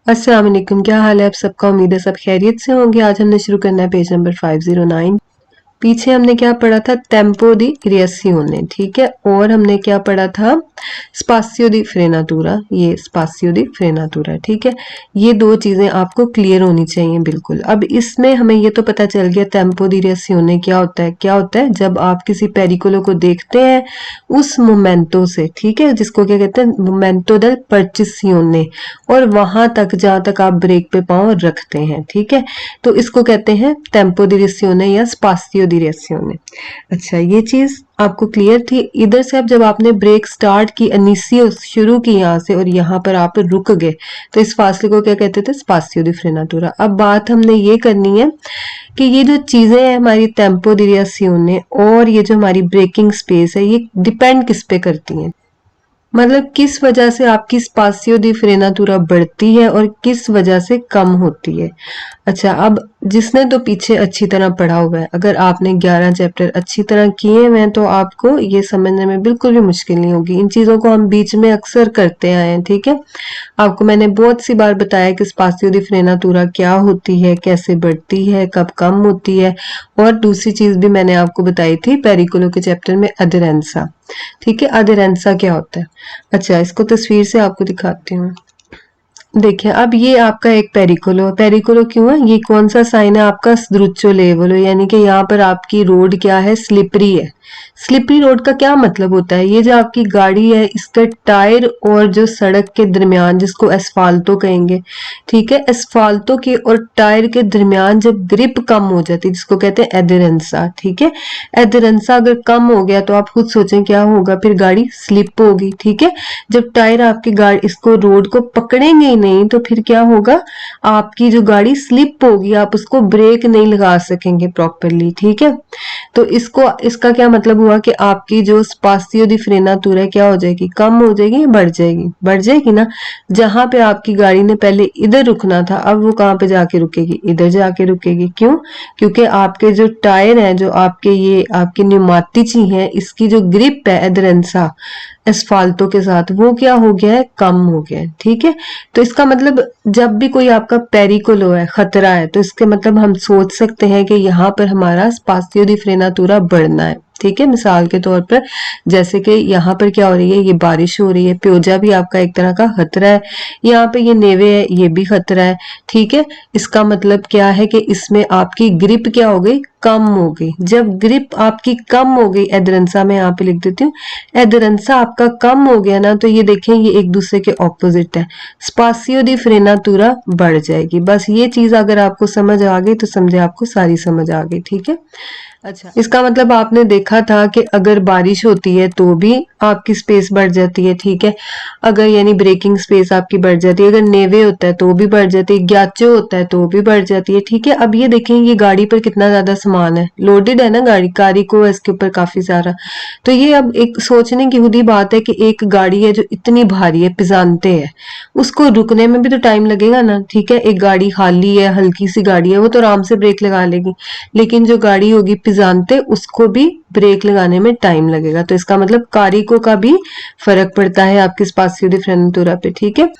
अस्सलाम वालेकुम, क्या हाल है आप सबका। उम्मीद है सब खैरियत से होंगे। आज हमने शुरू करना है पेज नंबर 509। पीछे हमने क्या पढ़ा था, टेम्पो दी क्रिएशियोने, ठीक है। और हमने क्या पढ़ा था, स्पासियो दी फ्रेनातूरा। ये स्पासियो दी फ्रेनातूरा, ठीक है। ये दो चीजें आपको क्लियर होनी चाहिए बिल्कुल। अब इसमें हमें ये तो पता चल गया टेम्पो दी क्रिएशियोने क्या होता है। क्या होता है, जब आप किसी पेरिकोलो को देखते हैं उस मोमेंटो से, ठीक है, जिसको क्या कहते हैं, मोमेंटो दल परचिसियोने, और वहां तक जहां तक आप ब्रेक पे पांव रखते हैं, ठीक है, तो इसको कहते हैं टेम्पो दी रिएzione या स्पासियो दी रिएzione। अच्छा, ये चीज आपको क्लियर थी। इधर से अब जब आपने ब्रेक स्टार्ट की, इनिशियो शुरू की यहाँ से, और यहाँ पर आप रुक गए, तो इस फासले को क्या कहते थे, स्पासियो दी फ्रेनातूरा। अब बात हमने ये करनी है कि ये जो चीजें हैं हमारी टेम्पो दी रिएzione और ये जो हमारी ब्रेकिंग स्पेस है, ये डिपेंड किस पे करती हैं। मतलब किस वजह से आपकी स्पासियो दी फ्रेनातूरा बढ़ती है और किस वजह से कम होती है। अच्छा, अब जिसने तो पीछे अच्छी तरह पढ़ा हुआ है, अगर आपने 11 चैप्टर अच्छी तरह किए हुए हैं तो आपको ये समझने में बिल्कुल भी मुश्किल नहीं होगी। इन चीजों को हम बीच में अक्सर करते आए हैं, ठीक है। आपको मैंने बहुत सी बार बताया कि स्पासियो दी फ्रेनातूरा क्या होती है, कैसे बढ़ती है, कब कम होती है। और दूसरी चीज भी मैंने आपको बताई थी पेरिकुलो के चैप्टर में, अधेरेंसा, ठीक है। अधेरेंसा क्या होता है। अच्छा, इसको तस्वीर से आपको दिखाती हूँ। देखिए, अब ये आपका एक पेरिकोलो। पेरिकोलो क्यों है, ये कौन सा साइन है आपका, स्द्रुच्चो लेवलो, यानी कि यहाँ पर आपकी रोड क्या है, स्लिपरी है। स्लिपरी रोड का क्या मतलब होता है, ये जो आपकी गाड़ी है इसका टायर और जो सड़क के दरमियान, जिसको एस्फाल्टो कहेंगे, ठीक है, एस्फाल्टो के और टायर के दरमियान जब ग्रिप कम हो जाती है, जिसको कहते हैं एधेरेंसा, ठीक है। एधेरेंसा अगर कम हो गया तो आप खुद सोचें क्या होगा, फिर गाड़ी स्लिप होगी, ठीक है। जब टायर आपकी गाड़ी इसको रोड को पकड़ेंगे ही नहीं तो फिर क्या होगा, आपकी जो गाड़ी स्लिप होगी, आप उसको ब्रेक नहीं लगा सकेंगे प्रॉपरली, ठीक है। तो इसको, इसका क्या मतलब हुआ कि आपकी जो स्पासियो दी फ्रेनातूरा है क्या हो जाएगी, कम हो जाएगी, बढ़ जाएगी, बढ़ जाएगी ना। जहां पे आपकी गाड़ी ने पहले इधर रुकना था, अब वो कहां पे जाके रुकेगी, इधर जाके रुकेगी। क्यों, क्योंकि आपके जो टायर हैं, जो आपके ये आपके न्यूमाटिची हैं, इसकी जो ग्रिप है एधेरेंसा एस्फाल्टो के साथ, वो क्या हो गया है, कम हो गया है, ठीक है। तो इसका मतलब जब भी कोई आपका पेरिकोलो है, खतरा है, तो इसके मतलब हम सोच सकते हैं कि यहाँ पर हमारा स्पासियो दी फ्रेनातूरा बढ़ना है, ठीक है। मिसाल के तौर पर जैसे कि यहाँ पर क्या हो रही है, ये बारिश हो रही है, प्योजा भी आपका एक तरह का खतरा है, यहाँ पे ये नेवे है, ये भी खतरा है, ठीक है। इसका मतलब क्या है कि इसमें आपकी ग्रिप क्या हो गई, कम हो गई। जब ग्रिप आपकी कम हो गई, एधेरेंसा में यहाँ पे लिख देती हूँ, एधेरेंसा आपका कम हो गया ना, तो ये देखें ये एक दूसरे के ऑपोजिट है, स्पासियो दी फ्रेनातूरा बढ़ जाएगी। बस ये चीज अगर आपको समझ आ गई तो समझे आपको सारी समझ आ गई, ठीक है। अच्छा, इसका मतलब आपने देखा था कि अगर बारिश होती है तो भी आपकी स्पेस बढ़ जाती है, ठीक है। अगर यानी ब्रेकिंग स्पेस आपकी बढ़ जाती है, अगर नेवे होता है तो भी बढ़ जाती है, ग्याचो होता है तो भी बढ़ जाती है, ठीक है। अब ये देखें ये गाड़ी पर कितना ज्यादा सामान है, लोडेड है ना गाड़ी, कारी को है इसके ऊपर काफी सारा। तो ये अब एक सोचने की खुद ही बात है कि एक गाड़ी है जो इतनी भारी है, पिजानते है, उसको रुकने में भी तो टाइम लगेगा ना, ठीक है। एक गाड़ी खाली है, हल्की सी गाड़ी है, वो तो आराम से ब्रेक लगा लेगी, लेकिन जो गाड़ी होगी पिजानते, उसको भी ब्रेक लगाने में टाइम लगेगा। तो इसका मतलब कारिको का भी फर्क पड़ता है आपके स्पासियो दी फ्रेनातूरा पे, ठीक है।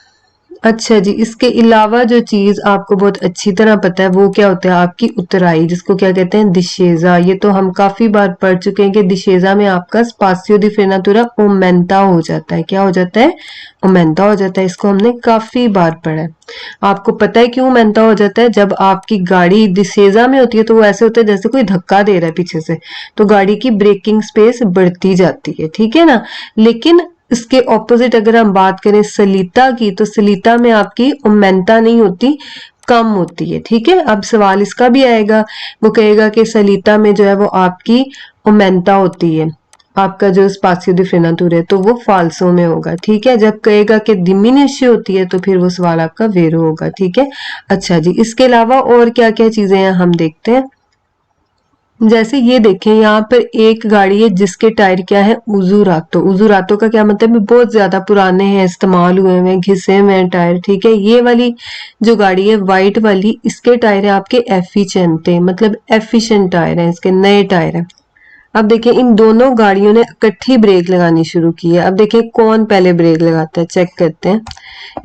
अच्छा जी, इसके अलावा जो चीज आपको बहुत अच्छी तरह पता है वो क्या होता है, आपकी उतराई, जिसको क्या कहते हैं, दिशेजा। ये तो हम काफी बार पढ़ चुके हैं कि दिशेजा में आपका स्पासियो दी फ्रेनातूरा ओमेंटा हो जाता है। क्या हो जाता है, ओमेंटा हो जाता है। इसको हमने काफी बार पढ़ा है। आपको पता है क्यों ओमेंटा हो जाता है, जब आपकी गाड़ी दिशेजा में होती है तो वो ऐसे होता है जैसे कोई धक्का दे रहा है पीछे से, तो गाड़ी की ब्रेकिंग स्पेस बढ़ती जाती है, ठीक है ना। लेकिन इसके ऑपोजिट अगर हम बात करें सलीता की, तो सलीता में आपकी ओमेंटा नहीं होती, कम होती है, ठीक है। अब सवाल इसका भी आएगा, वो कहेगा कि सलीता में जो है वो आपकी ओमेंटा होती है, आपका जो स्पासियो दी फ्रेनातूरा है तो वो फाल्सो में होगा, ठीक है। जब कहेगा कि डिमिनिश होती है तो फिर वो सवाल आपका वेरो होगा, ठीक है। अच्छा जी, इसके अलावा और क्या क्या चीजें हैं हम देखते हैं। जैसे ये देखें, यहाँ पर एक गाड़ी है जिसके टायर क्या है, उजुरातो। उजुरातो का क्या मतलब है, बहुत ज्यादा पुराने हैं, इस्तेमाल हुए हैं, घिसे हुए हैं टायर, ठीक है। ये वाली जो गाड़ी है व्हाइट वाली, इसके टायर है आपके एफिशिएंटे, मतलब एफिशिएंट टायर है, इसके नए टायर है। अब देखिए इन दोनों गाड़ियों ने इकट्ठी ब्रेक लगानी शुरू की है। अब देखिए कौन पहले ब्रेक लगाता है, चेक करते हैं।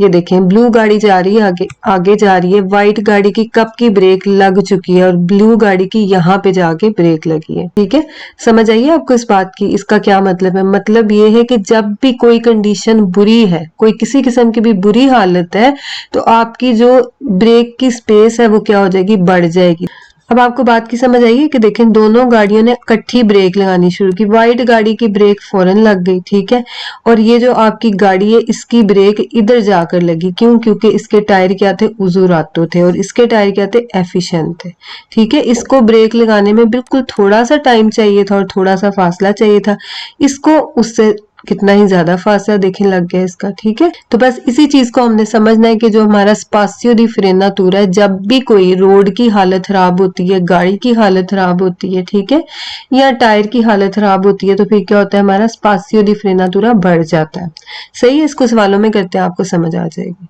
ये देखें ब्लू गाड़ी जा रही है आगे, आगे जा रही है। व्हाइट गाड़ी की कब की ब्रेक लग चुकी है और ब्लू गाड़ी की यहाँ पे जाके ब्रेक लगी है। ठीक है, समझ आइए आपको इस बात की। इसका क्या मतलब है? मतलब ये है कि जब भी कोई कंडीशन बुरी है, कोई किसी किस्म की भी बुरी हालत है, तो आपकी जो ब्रेक की स्पेस है वो क्या हो जाएगी, बढ़ जाएगी। अब आपको बात की समझ आई है कि देखें दोनों गाड़ियों ने इकट्ठी ब्रेक लगानी शुरू की। व्हाइट गाड़ी की ब्रेक फौरन लग गई, ठीक है, और ये जो आपकी गाड़ी है इसकी ब्रेक इधर जाकर लगी। क्यों? क्योंकि इसके टायर क्या थे, उजुरातो थे, और इसके टायर क्या थे, एफिशिएंट थे। ठीक है, इसको ब्रेक लगाने में बिल्कुल थोड़ा सा टाइम चाहिए था और थोड़ा सा फासला चाहिए था, इसको उससे कितना ही ज्यादा फासला देखें लग गया इसका। ठीक है, तो बस इसी चीज को हमने समझना है कि जो हमारा स्पासियो दी फ्रेनातुरा है, जब भी कोई रोड की हालत खराब होती है, गाड़ी की हालत खराब होती है, ठीक है, या टायर की हालत खराब होती है, तो फिर क्या होता है, हमारा स्पासियो दी फ्रेनातुरा बढ़ जाता है। सही है, इसको सवालों में करते हैं, आपको समझ आ जाएगी।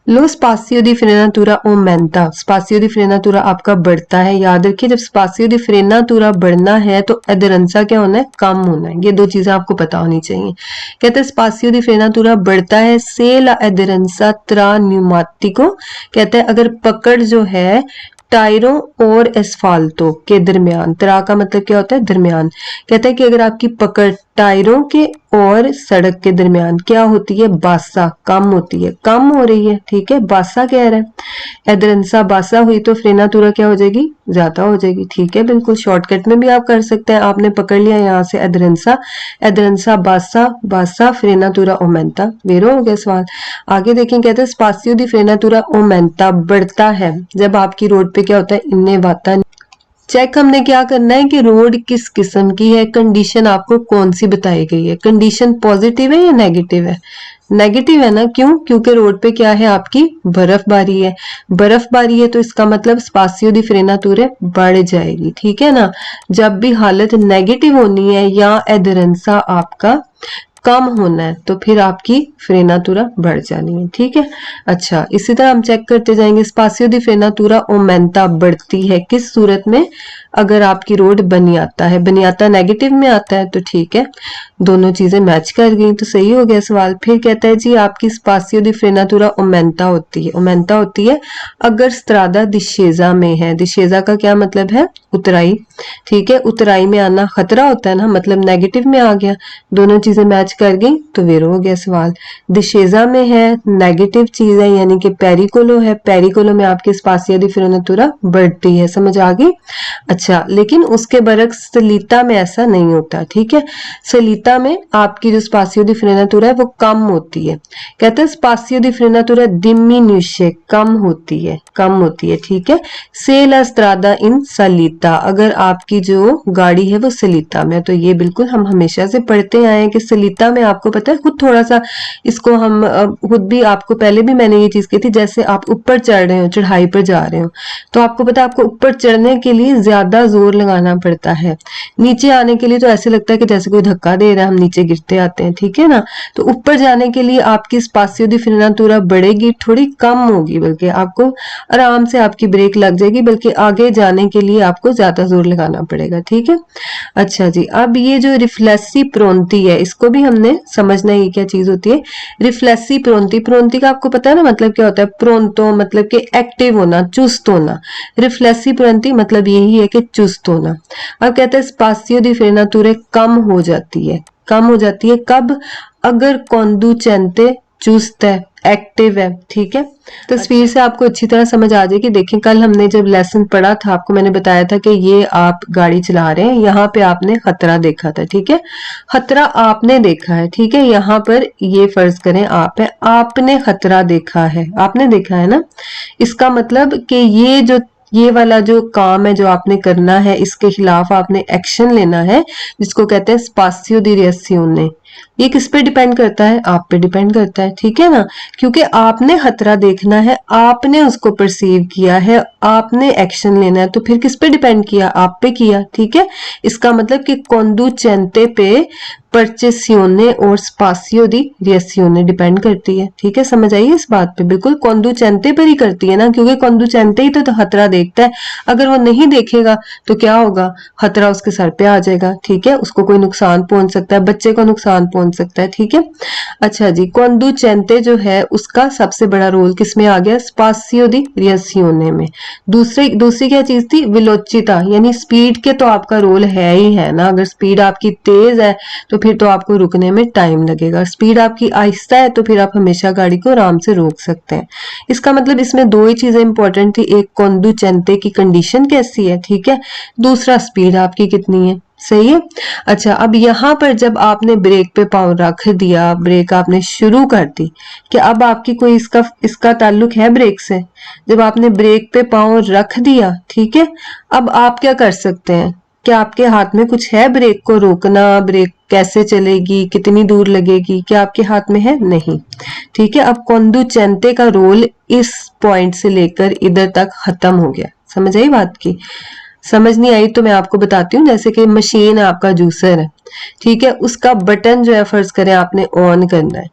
लो स्पासियो दी फ्रेनातुरा ओमेंटा, स्पासियो दी फ्रेनातुरा आपका बढ़ता है। याद रखिए जब स्पासियो दी फ्रेनातुरा बढ़ना है तो एडरेंसा क्या होना है, कम होना है। ये दो चीजें आपको पता होनी चाहिए। कहते हैं स्पासियो दी फ्रेनातुरा बढ़ता है से ला एडरेंसा त्रा न्यूमाटिको, कहते हैं अगर पकड़ जो है टायरों और एस्फाल्टो के दरमियान, त्रा का मतलब क्या होता है, दरमियान, कहता है कि अगर आपकी पकड़ टायरों के और सड़क के दरमियान क्या होती है, बासा, कम होती है, कम हो रही है। ठीक है, बासा कह रहा है। एदरंसा बासा हुई तो फ्रेनातुरा क्या हो जाएगी, ज्यादा हो जाएगी। ठीक है, बिल्कुल शॉर्टकट में भी आप कर सकते हैं। आपने पकड़ लिया यहाँ से एदरंसा, एदरंसा बासा, बासा फ्रेनातुरा ओमेंटा। वेरो हो गया सवाल। आगे देखें, कहते हैं स्पासियो दी फ्रेनातुरा ओमेंटा बढ़ता है जब आपकी रोड पे क्या होता है, इन्ने वाता। चेक हमने क्या करना है कि रोड किस किस्म की है, कंडीशन आपको कौन सी बताई गई है, कंडीशन पॉजिटिव है या नेगेटिव है। नेगेटिव है ना, क्यों? क्योंकि रोड पे क्या है, आपकी बर्फबारी है। बर्फबारी है तो इसका मतलब स्पासियो दी फ्रेनातुरे बढ़ जाएगी। ठीक है ना, जब भी हालत नेगेटिव होनी है या एडरेंसा आपका कम होना है तो फिर आपकी फ्रेनातुरा बढ़ जानी है। ठीक है, अच्छा इसी तरह हम चेक करते जाएंगे। स्पासियो दी फ्रेनातुरा ओमेंटा बढ़ती है किस सूरत में, अगर आपकी रोड बनियाता है। बनियाता नेगेटिव में आता है तो ठीक है, दोनों चीजें मैच कर गई तो सही हो गया सवाल। फिर कहता है जी आपकी स्पासियो दी फ्रेनातुरा ओमेंटा होती है, ओमेंटा होती है अगर स्त्रादा डिस्सेजा में है। डिस्सेजा का क्या मतलब है, उतराई। ठीक है, उतराई में आना खतरा होता है ना, मतलब नेगेटिव में आ गया, दोनों चीजें मैच कर गई तो वेरो हो गया सवाल। डिस्सेजा में है, नेगेटिव चीज है, यानी कि पेरिकोलो है। पेरिकोलो में आपकी स्पासियो दी फ्रेनातुरा बढ़ती है, समझ आ गई। अच्छा, लेकिन उसके बरक्स सलीता में ऐसा नहीं होता। ठीक है, सलीता में आपकी जो स्पासियो दी फ्रेनातुरा है वो कम होती है। कहते हैं स्पासियो दी फ्रेनातुरा डिमिन्यूशे, कम होती है, कम होती है। ठीक है, से ला स्त्रादा इन सलीता, अगर आपकी जो गाड़ी है वो सलीता में, तो ये बिल्कुल हम हमेशा से पढ़ते आए हैं कि सलीता में आपको पता है, खुद थोड़ा सा इसको हम खुद भी, आपको पहले भी मैंने ये चीज की थी, जैसे आप ऊपर चढ़ रहे हो, चढ़ाई पर जा रहे हो, तो आपको पता है आपको ऊपर चढ़ने के लिए ज्यादा जोर लगाना पड़ता है। नीचे आने के लिए तो ऐसे लगता है कि जैसे कोई धक्का दे रहा है, हम नीचे गिरते आते हैं। ठीक है ना, तो ऊपर जाने के लिए आपकी स्पासियो दी फ्रेनातुरा बढ़ेगी, थोड़ी कम होगी, बल्कि आपको आराम से आपकी ब्रेक लग जाएगी, बल्कि आगे जाने के लिए आपको ज्यादा जोर लगाना पड़ेगा। ठीक है, अच्छा जी, अब ये जो रिफ्लेक्सी प्रोन्ती है इसको भी हमने समझना है, ये क्या चीज होती है रिफ्लेक्सी प्रोन्ती। प्रोन्ती का आपको पता है ना मतलब क्या होता है, प्रोन्तो मतलब कि एक्टिव होना, चुस्त होना। रिफ्लेक्सी प्रोन्ती मतलब यही है कि चुस्त होना। अब कहते हैं स्पासियो दी फ्रेनातुरे कम हो जाती है, कम हो जाती है कब, अगर कॉन्डुचेंटे चुस्त है, एक्टिव है। ठीक है, तस्वीर से आपको अच्छी तरह समझ आ जाएगी। देखें कल हमने जब लेसन पढ़ा था, आपको मैंने बताया था कि ये आप गाड़ी चला रहे हैं, यहाँ पे आपने खतरा देखा था। ठीक है, खतरा आपने देखा है। ठीक है, यहाँ पर ये फर्ज करें आप है, आपने खतरा देखा है, आपने देखा है ना, इसका मतलब कि ये वाला जो काम है जो आपने करना है, इसके खिलाफ आपने एक्शन लेना है, जिसको कहते हैं स्पासियो दी रिएसियोने। ये किस पे डिपेंड करता है, आप पे डिपेंड करता है। ठीक है ना, क्योंकि आपने खतरा देखना है, आपने उसको परसीव किया है, आपने एक्शन लेना है, तो फिर किस पे डिपेंड किया, आप पे किया। ठीक है, इसका मतलब कि कॉन्डुचेंटे पे परचेसियोने और स्पासियो दी रिएसियोने डिपेंड करती है। ठीक है, समझ आई इस बात पे? बिल्कुल कोंदुचेंते पर ही करती है ना, क्योंकि कोंदुचेंते ही तो खतरा देखता है। अगर वो नहीं देखेगा तो क्या होगा, खतरा उसके सर पे आ जाएगा। ठीक है, उसको कोई नुकसान पहुंच सकता है, बच्चे को नुकसान पहुंच सकता है। ठीक है, अच्छा जी, कोंदुचेंते जो है उसका सबसे बड़ा रोल किसमें आ गया, स्पासियो दी रिएसियोने में। दूसरी क्या चीज थी, विलोचिता, यानी स्पीड के तो आपका रोल है ही है ना। अगर स्पीड आपकी तेज है तो फिर तो आपको रुकने में टाइम लगेगा, स्पीड आपकी आहिस्ता है तो फिर आप हमेशा गाड़ी को आराम से रोक सकते हैं। इसका मतलब इसमें दो ही चीजें इंपॉर्टेंट थी, एक कोंदुचेंते की कंडीशन कैसी है, ठीक है, दूसरा स्पीड आपकी कितनी है। सही है। अच्छा, अब यहां पर जब आपने ब्रेक पे पाँव रख दिया, ब्रेक आपने शुरू कर दी, क्या अब आपकी कोई इसका ताल्लुक है ब्रेक से? जब आपने ब्रेक पे पाँव रख दिया, ठीक है, अब आप क्या कर सकते हैं, क्या आपके हाथ में कुछ है ब्रेक को रोकना, ब्रेक कैसे चलेगी, कितनी दूर लगेगी, क्या आपके हाथ में है? नहीं। ठीक है, अब कोंदुचेंते का रोल इस पॉइंट से लेकर इधर तक खत्म हो गया। समझ आई बात की? समझ नहीं आई तो मैं आपको बताती हूँ। जैसे कि मशीन है, आपका जूसर है, ठीक है, उसका बटन जो है फर्ज करें आपने ऑन करना है,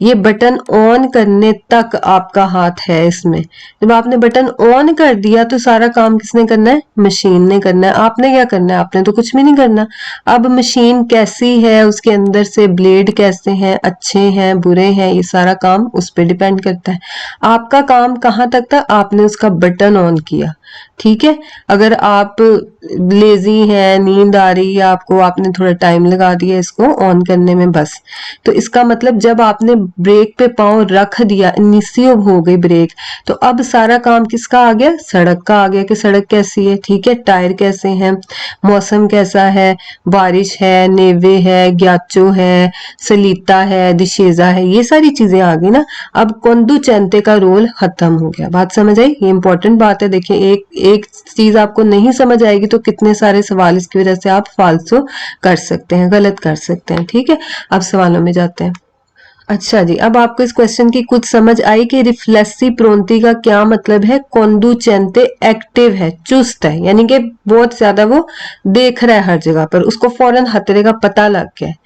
ये बटन ऑन करने तक आपका हाथ है इसमें। जब आपने बटन ऑन कर दिया तो सारा काम किसने करना है, मशीन ने करना है। आपने क्या करना है, आपने तो कुछ भी नहीं करना। अब मशीन कैसी है, उसके अंदर से ब्लेड कैसे हैं, अच्छे हैं बुरे हैं, ये सारा काम उस पर डिपेंड करता है। आपका काम कहाँ तक था, आपने उसका बटन ऑन किया। ठीक है, अगर आप लेजी हैं, नींद आ रही है आपको, आपने थोड़ा टाइम लगा दिया इसको ऑन करने में बस, तो इसका मतलब जब आपने ब्रेक पे पाँव रख दिया, इनिशियो हो गई ब्रेक, तो अब सारा काम किसका आ गया, सड़क का आ गया कि सड़क कैसी है, ठीक है, टायर कैसे हैं, मौसम कैसा है, बारिश है, नेवे है, ग्याचो है, सलीता है, दिशेजा है, ये सारी चीजें आ गई ना। अब कोंदुचेंते का रोल खत्म हो गया। बात समझ आई? ये इंपॉर्टेंट बात है। देखिए, एक चीज आपको नहीं समझ आएगी तो कितने सारे सवाल इसकी वजह से आप फालतू कर सकते हैं, गलत कर सकते हैं। ठीक है, अब सवालों में जाते हैं। अच्छा जी, अब आपको इस क्वेश्चन की कुछ समझ आई कि रिफ्लेक्सिव प्रोन्ती का क्या मतलब है। कोंदुचेंते एक्टिव है, चुस्त है, यानी कि बहुत ज्यादा वो देख रहा है हर जगह पर, उसको फौरन खतरे का पता लग गया है।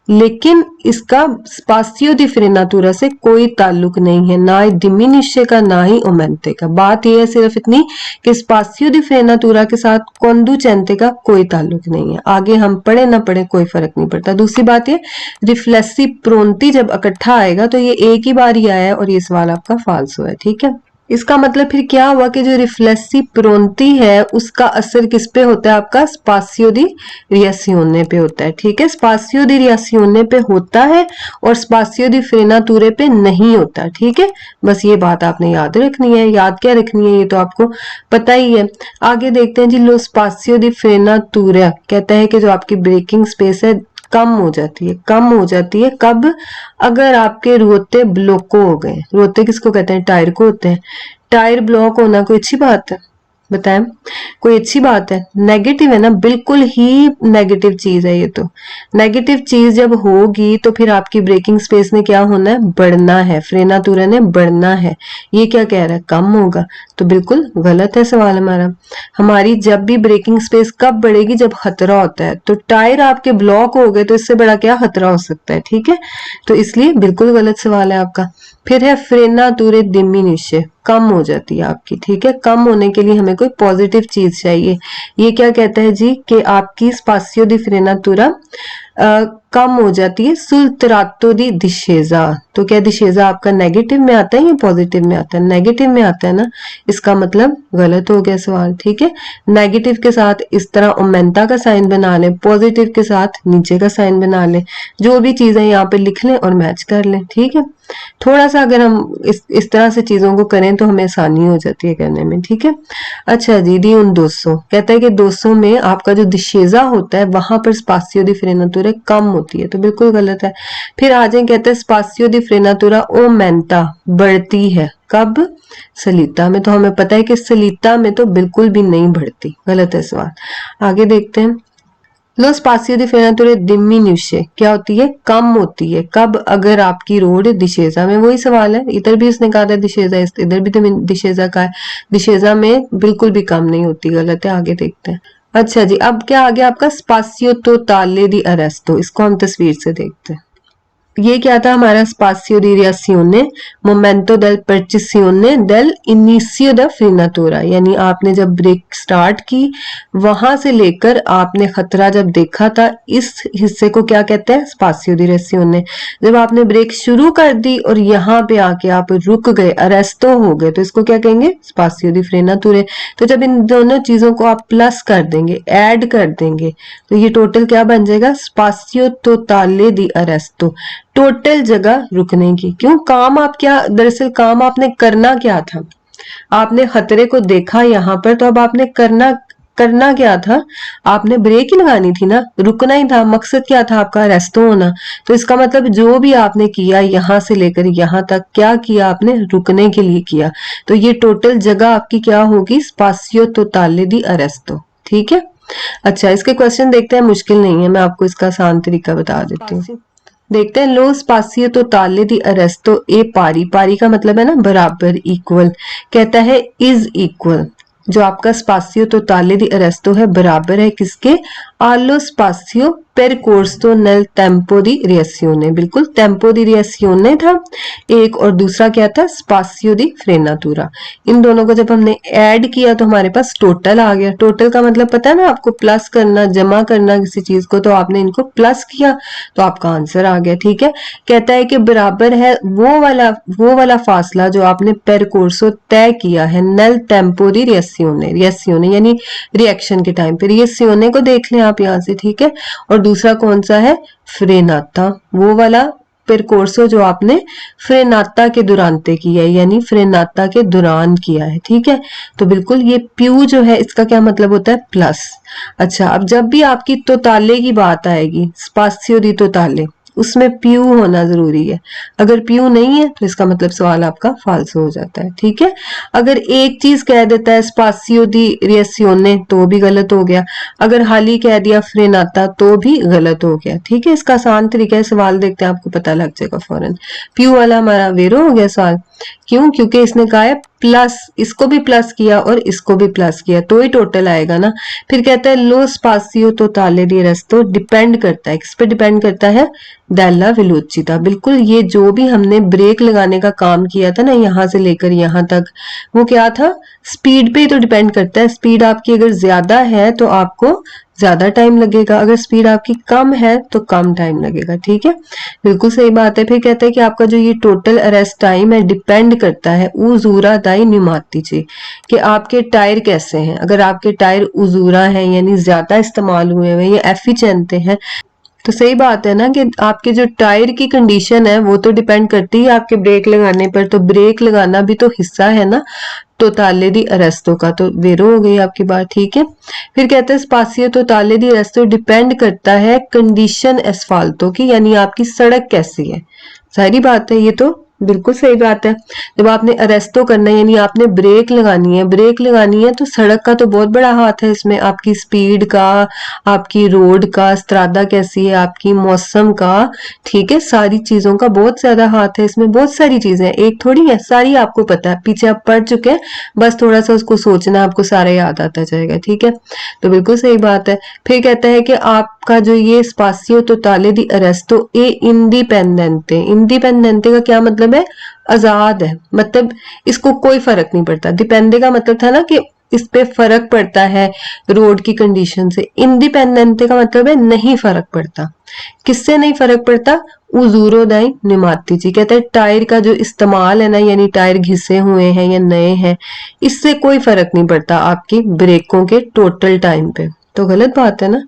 लेकिन इसका स्पासियो दी फ्रेनातुरा से कोई ताल्लुक नहीं है, ना ही डिमिनिशे का ना ही ओमेंते का। बात यह है सिर्फ इतनी कि स्पासियो दी फ्रेनातुरा के साथ कोंदुचेंते का कोई ताल्लुक नहीं है। आगे हम पढ़े ना पढ़े कोई फर्क नहीं पड़ता। दूसरी बात ये, रिफ्लेक्सिव प्रोन्ती जब इकट्ठा आएगा तो ये एक ही बार ही आया है और ये सवाल आपका फाल्सो है। ठीक है, इसका मतलब फिर क्या हुआ कि जो रिफ्लेक्सिव प्रोन्ती है उसका असर किस पे होता है, आपका स्पासियो दी रिएसियोने पे होता है। ठीक है, स्पासियो दी रिएसियोने पे होता है और स्पासियो दी फ्रेनातुरे पे नहीं होता। ठीक है, बस ये बात आपने याद रखनी है। याद क्या रखनी है, ये तो आपको पता ही है। आगे देखते हैं जी, लो स्पासियो दी फ्रेनातुरा कहता है कि जो आपकी ब्रेकिंग स्पेस है कम हो जाती है। कम हो जाती है कब, अगर आपके रोते ब्लॉको हो गए। रोते किसको कहते हैं, टायर को होते हैं। टायर ब्लॉक होना कोई अच्छी बात है, बताएं, कोई अच्छी बात है? नेगेटिव है ना, बिल्कुल ही नेगेटिव चीज है ये तो। नेगेटिव चीज जब होगी तो फिर आपकी ब्रेकिंग स्पेस ने क्या होना है, बढ़ना है, फ्रेनातुरा ने बढ़ना है। ये क्या कह रहा है, कम होगा, तो बिल्कुल गलत है सवाल हमारा। हमारी जब भी ब्रेकिंग स्पेस कब बढ़ेगी, जब खतरा होता है। तो टायर आपके ब्लॉक हो गए तो इससे बड़ा क्या खतरा हो सकता है। ठीक है, तो इसलिए बिल्कुल गलत सवाल है आपका। फिर है फ्रेनातुरे डिमिनिशे, कम हो जाती है आपकी। ठीक है, कम होने के लिए हमें कोई पॉजिटिव चीज चाहिए। ये क्या कहता है जी कि आपकी स्पासियो दी फ्रेनातुरा कम हो जाती है सुल तरातो दी दिशेजा। तो क्या दिशेजा आपका नेगेटिव में आता है या पॉजिटिव में आता है? नेगेटिव में आता है ना, इसका मतलब गलत हो गया सवाल। ठीक है, नेगेटिव के साथ इस तरह ओमेंटा का साइन बना ले, पॉजिटिव के साथ नीचे का साइन बना ले, जो भी चीजें यहाँ पे लिख लें और मैच कर लें। ठीक है, थोड़ा सा अगर हम इस तरह से चीजों को करें तो हमें आसानी हो जाती है करने में। ठीक है, अच्छा जी, डी उन 200 कहता है कि 200 में आपका जो दिशेजा होता है वहां पर स्पासियो दी फ्रेनातुरा कम होती है, तो बिल्कुल गलत है। फिर आ जाए, कहते हैं स्पासियो दी फ्रेनातुरा ओमेंटा, बढ़ती है कब, सलीता में। तो हमें पता है कि सलीता में तो बिल्कुल भी नहीं बढ़ती, गलत है सवाल। आगे देखते हैं, लो स्पासियो दी फ्रेनातुरा डिमिन्यूशे क्या होती है, कम होती है कब, अगर आपकी रोड दिशेजा में। वही सवाल है, इधर भी इसने कहा था दिशेजा, इधर भी दिशेजा का है। दिशेजा में बिल्कुल भी कम नहीं होती, गलत है। आगे देखते हैं। अच्छा जी, अब क्या आ गया आपका स्पासियो टोटाले दी अरेस्टो, इसको हम तस्वीर से देखते हैं। ये क्या था हमारा स्पासियो दी रिएसियोने मोमेंटो डेल परचिसियोने डेल इनिशियो द फ्रीनातोरा, यानी आपने जब ब्रेक स्टार्ट की वहां से लेकर आपने खतरा जब देखा था, इस हिस्से को क्या कहते हैं, स्पासियो दी रिएसियोने। जब आपने ब्रेक शुरू कर दी और यहाँ पे आके आप रुक गए, अरेस्टो हो गए, तो इसको क्या कहेंगे, स्पासियो दी फ्रेनातुरे। तो जब इन दोनों चीजों को आप प्लस कर देंगे, ऐड कर देंगे, तो ये टोटल क्या बन जाएगा, स्पासियो टोटाले दी अरेस्टो, टोटल जगह रुकने की। क्यों, काम आप क्या, दरअसल काम आपने करना क्या था, आपने खतरे को देखा यहाँ पर, तो अब आपने करना करना क्या था, आपने ब्रेक ही लगानी थी ना, रुकना ही था, मकसद क्या था आपका, अरेस्टो होना। तो इसका मतलब जो भी आपने किया यहाँ से लेकर यहाँ तक, क्या किया आपने, रुकने के लिए किया। तो ये टोटल जगह आपकी क्या होगी, स्पासियो टोटाले दी अरेस्टो। ठीक है, अच्छा इसके क्वेश्चन देखते हैं, मुश्किल नहीं है, मैं आपको इसका आसान तरीका बता देती हूँ। देखते हैं, लो स्पासियो टोटाले दी अरेस्टो ए पारी, पारी का मतलब है ना बराबर, इक्वल, कहता है इज इक्वल, जो आपका स्पासियो टोटाले दी अरेस्टो है बराबर है किसके, आलो स्पासियो परकोर्सो नेल टेम्पो दी रिएसियोने, बिल्कुल टेम्पो दी रिएसियोने था एक, और दूसरा क्या था, स्पासियो दी फ्रेनातुरा। इन दोनों को जब हमने ऐड किया तो हमारे पास टोटल आ गया। टोटल का मतलब पता है ना आपको, प्लस करना, जमा करना किसी चीज को, तो आपने इनको प्लस किया तो आपका आंसर आ गया। ठीक है, कहता है कि बराबर है वो वाला फासला जो आपने परकोर्सो तय किया है नेल टेम्पो दी रिएसियोने, रिएसियोने यानी रिएक्शन के टाइम पे, रिएसियोने को देख लें आप यहाँ से। ठीक है, और दूसरा कौन सा है, फ्रेनाता, वो वाला परकोर्सो जो आपने फ्रेनाता के दुरानते किया है, यानी फ्रेनाता के दौरान किया है। ठीक है, तो बिल्कुल ये प्यू जो है इसका क्या मतलब होता है, प्लस। अच्छा, अब जब भी आपकी तोताले की बात आएगी, स्पासियो दी तोताले, उसमें प्यू होना जरूरी है। अगर प्यू नहीं है तो इसका मतलब सवाल आपका फाल्स हो जाता है। ठीक है, अगर एक चीज कह देता है स्पासियो दी रिएसियोने तो भी गलत हो गया, अगर हाली कह दिया फ्रेनाता तो भी गलत हो गया। ठीक है, इसका आसान तरीका है, सवाल देखते हैं आपको पता लग जाएगा फौरन। प्यू वाला हमारा वेरो हो गया सवाल, क्यों, क्योंकि इसने कहा है प्लस, इसको भी प्लस किया और इसको भी प्लस किया तो ही टोटल आएगा ना। फिर कहता है लो स्पासियो टोटाले दी अरेस्टो डिपेंड करता है, किस पे डिपेंड करता है, डेला वेलोसिटा, बिल्कुल ये जो भी हमने ब्रेक लगाने का काम किया था ना यहाँ से लेकर यहाँ तक, वो क्या था, स्पीड पे ही तो डिपेंड करता है। स्पीड आपकी अगर ज्यादा है तो आपको ज्यादा टाइम लगेगा, अगर स्पीड आपकी कम है तो कम टाइम लगेगा। ठीक है, बिल्कुल सही बात है। फिर कहता है कि आपका जो ये टोटल अरेस्ट टाइम है डिपेंड करता है उजूरा दाई निमातीचे, कि आपके टायर कैसे हैं। अगर आपके टायर उजूरा हैं यानी ज्यादा इस्तेमाल हुए हैं या एफिशिएंट हैं, तो सही बात है ना कि आपके जो टायर की कंडीशन है वो तो डिपेंड करती है आपके ब्रेक लगाने पर। तो ब्रेक लगाना भी तो हिस्सा है ना टोटाले दी अरेस्टो का, तो वेरो हो गई आपकी बात। ठीक है, फिर कहते हैं स्पासियो टोटाले दी अरेस्टो डिपेंड करता है कंडीशन एस्फाल्टो की, यानी आपकी सड़क कैसी है। सारी बात है, ये तो बिल्कुल सही बात है। जब आपने अरेस्टो करना है यानी आपने ब्रेक लगानी है, ब्रेक लगानी है तो सड़क का तो बहुत बड़ा हाथ है इसमें, आपकी स्पीड का, आपकी रोड का, स्त्रादा कैसी है, आपकी मौसम का। ठीक है, सारी चीजों का बहुत ज्यादा हाथ है इसमें, बहुत सारी चीजें हैं, एक थोड़ी है, सारी आपको पता है, पीछे आप पढ़ चुके हैं, बस थोड़ा सा उसको सोचना, आपको सारा याद आता जाएगा। ठीक है, तो बिल्कुल सही बात है। फिर कहता है कि आपका जो ये स्पासियो टोटाले दी अरेस्टो ए इंडिपेंडेंटे, इंडिपेंडेंटे का क्या मतलब है, आजाद है, मतलब इसको कोई फर्क नहीं पड़ता। डिपेंडे का मतलब था ना कि इस पे फर्क पड़ता है रोड की कंडीशन से, इंडिपेंडेंटे का मतलब है नहीं फर्क पड़ता। किससे नहीं फर्क पड़ता, उजूरो दाई निमाती जी, कहते हैं टायर का जो इस्तेमाल है ना, यानी टायर घिसे हुए हैं या नए हैं, इससे कोई फर्क नहीं पड़ता आपकी ब्रेकों के टोटल टाइम पे। तो गलत बात है ना,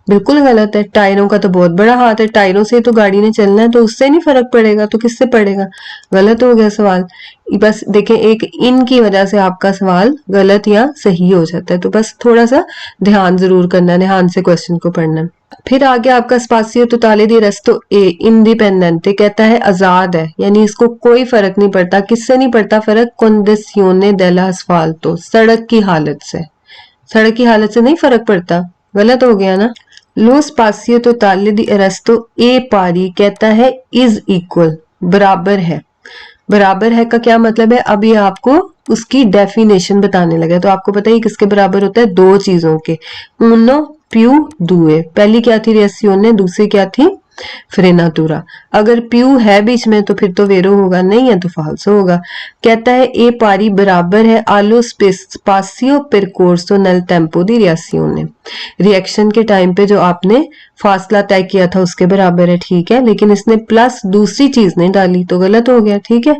बिल्कुल गलत है। टायरों का तो बहुत बड़ा हाथ है, टायरों से तो गाड़ी ने चलना है, तो उससे नहीं फर्क पड़ेगा तो किससे पड़ेगा, गलत हो गया सवाल। बस देखें, एक इन की वजह से आपका सवाल गलत या सही हो जाता है, तो बस थोड़ा सा ध्यान जरूर करना है, ध्यान से क्वेश्चन को पढ़ना। फिर आगे आपका स्पासियो टोटाले दी अरेस्टो ए इंडिपेंडेंटे, कहता है आजाद है, यानी इसको कोई फर्क नहीं पड़ता। किससे नहीं पड़ता फर्क, कंडीशने डेला अस्फाल्टो, सड़क की हालत से, सड़क की हालत से नहीं फर्क पड़ता, गलत हो गया ना। लो स्पासियो टोटाले दी अरेस्टो ए पारी, कहता है इज इक्वल, बराबर है, बराबर है का क्या मतलब है, अभी आपको उसकी डेफिनेशन बताने लगा। तो आपको पता है किसके बराबर होता है, दो चीजों के, उनो प्यू दुए। पहली क्या थी, रिएसियोने, दूसरी क्या थी, फ्रेनातुरा। अगर प्यू है बीच में तो फिर तो वेरो होगा, नहीं है तो फाल्सो होगा। कहता है ए पारी बराबर है आलो स्पासियो परकोर्सो नल टेम्पो दी रिएसियोने। रिएक्शन के टाइम पे जो आपने फासला तय किया था उसके बराबर है, ठीक है, लेकिन इसने प्लस दूसरी चीज नहीं डाली तो गलत हो गया, ठीक है।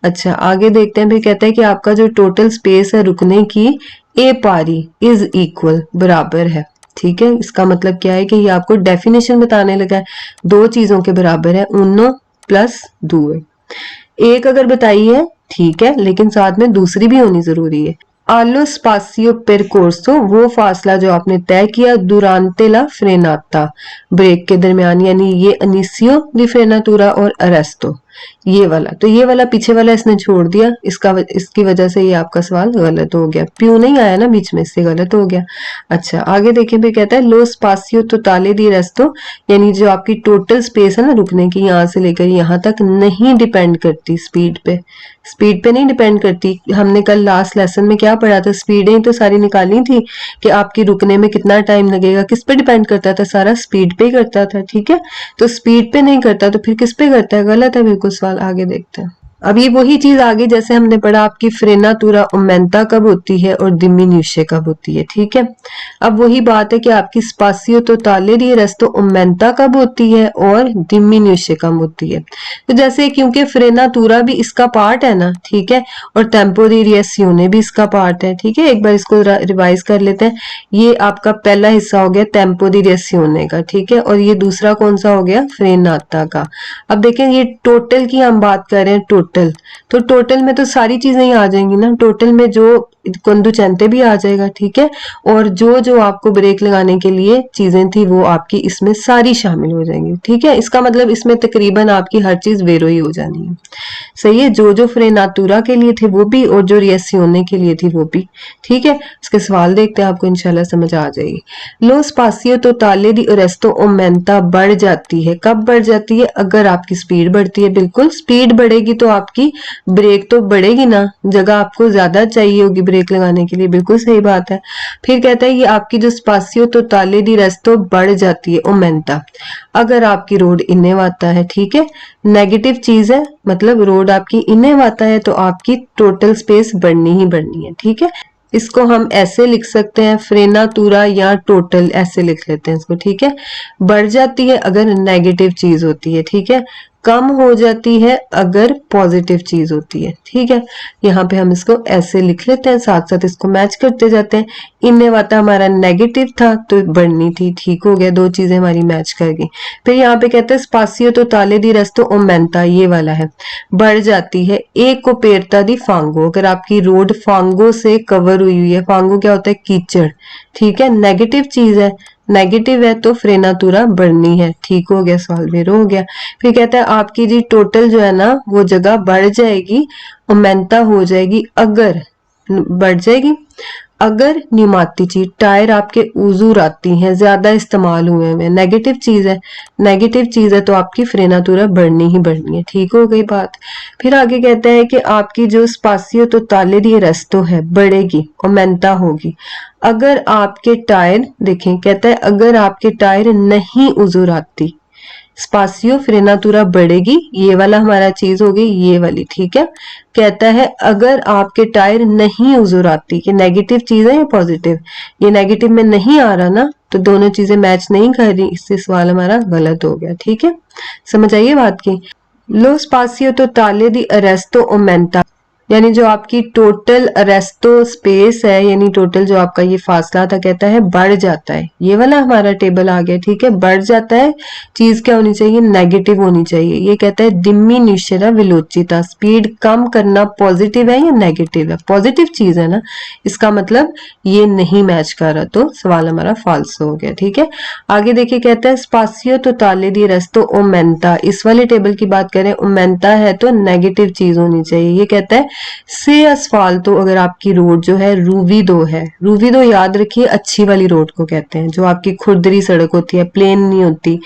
अच्छा आगे देखते हैं, फिर कहता है कि आपका जो टोटल स्पेस है रुकने की, ए पारी इज इक्वल, बराबर है, ठीक है। इसका मतलब क्या है कि ये आपको डेफिनेशन बताने लगा है, दो चीजों के बराबर है, उनो प्लस दुए। एक अगर बताई है ठीक है, लेकिन साथ में दूसरी भी होनी जरूरी है। आलो स्पासियो परकोर्सो, वो फासला जो आपने तय किया दुरांते ला फ्रेनाता, ब्रेक के दरमियान, यानी ये अनिसियो दी फ्रेनातुरा और अरेस्टो, ये वाला। तो ये वाला पीछे वाला इसने छोड़ दिया, इसकी वजह से ये आपका सवाल गलत हो गया, प्यू नहीं आया ना बीच में, इससे गलत हो गया। अच्छा आगे देखें, भी कहता है लो स्पासियो टोटाले दी रेस्टो, यानी जो आपकी टोटल स्पेस है ना रुकने की, यहाँ से लेकर यहाँ तक नहीं डिपेंड करती स्पीड पे, स्पीड पे नहीं डिपेंड करती। हमने कल लास्ट लेसन में क्या पढ़ा था, स्पीडें ही तो सारी निकाली थी कि आपकी रुकने में कितना टाइम लगेगा, किस पे डिपेंड करता था, सारा स्पीड पे ही करता था, ठीक है। तो स्पीड पे नहीं करता तो फिर किस पे करता है, गलत है बिल्कुल सवाल। आगे देखते हैं, अभी वही चीज आगे जैसे हमने पढ़ा, आपकी फ्रेनातुरा ओमेंटा कब होती है और डिमिन्यूशे कब होती है, ठीक है। अब वही बात है कि आपकी स्पासियो टोटाले दी रेस्टो ओमेंटा कब होती है और डिमिन्यूशे कब होती है। तो जैसे क्योंकि फ्रेनातुरा भी इसका पार्ट है ना, ठीक है, और टेम्पो दी रिएसियोने भी इसका पार्ट है, ठीक है। एक बार इसको रिवाइज कर लेते हैं, ये आपका पहला हिस्सा हो गया टेम्पो दी रिएसियोने का, ठीक है, और ये दूसरा कौन सा हो गया, फ्रेनाता का। अब देखें ये टोटल की हम बात कर रहे हैं, टोटल, तो टोटल में तो सारी चीजें ही आ जाएंगी ना, टोटल में जो कंदुचेंते भी आ जाएगा, ठीक है, और जो जो आपको ब्रेक लगाने के लिए चीजें थी वो आपकी इसमें सारी शामिल हो जाएंगी, ठीक है। इसका मतलब इसमें तकरीबन आपकी हर चीज वेरो ही हो जानी है, सही है, जो जो फ्रेनातुरा के लिए थे वो भी और जो रिएसियोने के लिए थी वो भी, ठीक है। इसके सवाल देखते हैं, आपको इंशाल्लाह समझ आ जाएगी। लो स्पासियो टोटाले दी अरेस्टो ओमेंटा बढ़ जाती है, कब बढ़ जाती है, अगर आपकी स्पीड बढ़ती है, बिल्कुल स्पीड बढ़ेगी तो आपकी ब्रेक तो बढ़ेगी ना, जगह आपको ज्यादा चाहिए होगी ब्रेक लगाने के लिए, बिल्कुल सही बात है। फिर कहता है ये आपकी जो स्पासियो टोटाले दी रेस्टो बढ़ जाती है ओमेंटा, अगर आपकी रोड इन्ने वाता है, ठीक है, नेगेटिव चीज है, मतलब रोड आपकी इन्ने वाता है तो आपकी टोटल स्पेस बढ़नी ही बढ़नी है, ठीक है। इसको हम ऐसे लिख सकते हैं, फ्रेनातुरा या टोटल, ऐसे लिख लेते हैं इसको, ठीक है। बढ़ जाती है अगर नेगेटिव चीज होती है, ठीक है, कम हो जाती है अगर पॉजिटिव चीज होती है, ठीक है। यहाँ पे हम इसको ऐसे लिख लेते हैं, साथ साथ इसको मैच करते जाते हैं। इन्ने वाता हमारा नेगेटिव था तो बढ़नी थी, ठीक हो गया, दो चीजें हमारी मैच कर गई। फिर यहाँ पे कहते हैं स्पासियो टोटाले दी रेस्टो ओमेंटा, ये वाला है, बढ़ जाती है एक कोपेरता दी फांगो, अगर आपकी रोड फांगो से कवर हुई है, फांगो क्या होता है, कीचड़, ठीक है, नेगेटिव चीज है, नेगेटिव है तो फ्रेनातुरा बढ़नी है, ठीक हो गया, सवाल वेरो हो गया। फिर कहता है आपकी जी टोटल जो है ना वो जगह बढ़ जाएगी, ओमेंटा हो जाएगी, अगर बढ़ जाएगी अगर न्यूमाती चीज, टायर आपके उजूर आती हैं, ज्यादा इस्तेमाल हुए हैं, नेगेटिव चीज है, नेगेटिव चीज है तो आपकी फ्रेनातुरा बढ़नी ही बढ़नी है, ठीक हो गई बात। फिर आगे कहता है कि आपकी जो स्पासियो टोटाले दी रेस्टो है बढ़ेगी, ओमेंटा होगी, अगर आपके टायर, देखें कहता है अगर आपके टायर नहीं उजूर आती, स्पासियो फ्रेनातुरा बढ़ेगी, ये वाला हमारा चीज हो गई ये वाली, ठीक है। कहता है अगर आपके टायर नहीं उजूर आती, ये नेगेटिव चीज है या पॉजिटिव, ये नेगेटिव में नहीं आ रहा ना, तो दोनों चीजें मैच नहीं कर रही, इससे सवाल हमारा गलत हो गया, ठीक है। समझ आइए बात की। लो स्पासियो टोटाले दी अरेस्टो ओमेंटा, यानी जो आपकी टोटल अरेस्टो स्पेस है, यानी टोटल जो आपका ये फासला था, कहता है बढ़ जाता है, ये वाला हमारा टेबल आ गया, ठीक है। बढ़ जाता है, चीज क्या होनी चाहिए, नेगेटिव होनी चाहिए। ये कहता है डिमिन्यूशरा वेलोसिटी, स्पीड कम करना पॉजिटिव है या नेगेटिव है, पॉजिटिव चीज है ना, इसका मतलब ये नहीं मैच कर रहा तो सवाल हमारा फाल्स हो गया, ठीक है। आगे देखिए कहता है स्पासियो टोटाले दी रेस्टो ओमेंटा, इस वाले टेबल की बात करें, ओमेंटा है तो नेगेटिव चीज होनी चाहिए, ये कहता है से असफाल्टो अगर आपकी रोड जो है रूवीदो है, रूवीदो याद रखिए अच्छी वाली रोड को कहते हैं, जो आपकी खुरदरी सड़क होती है, प्लेन नहीं होती,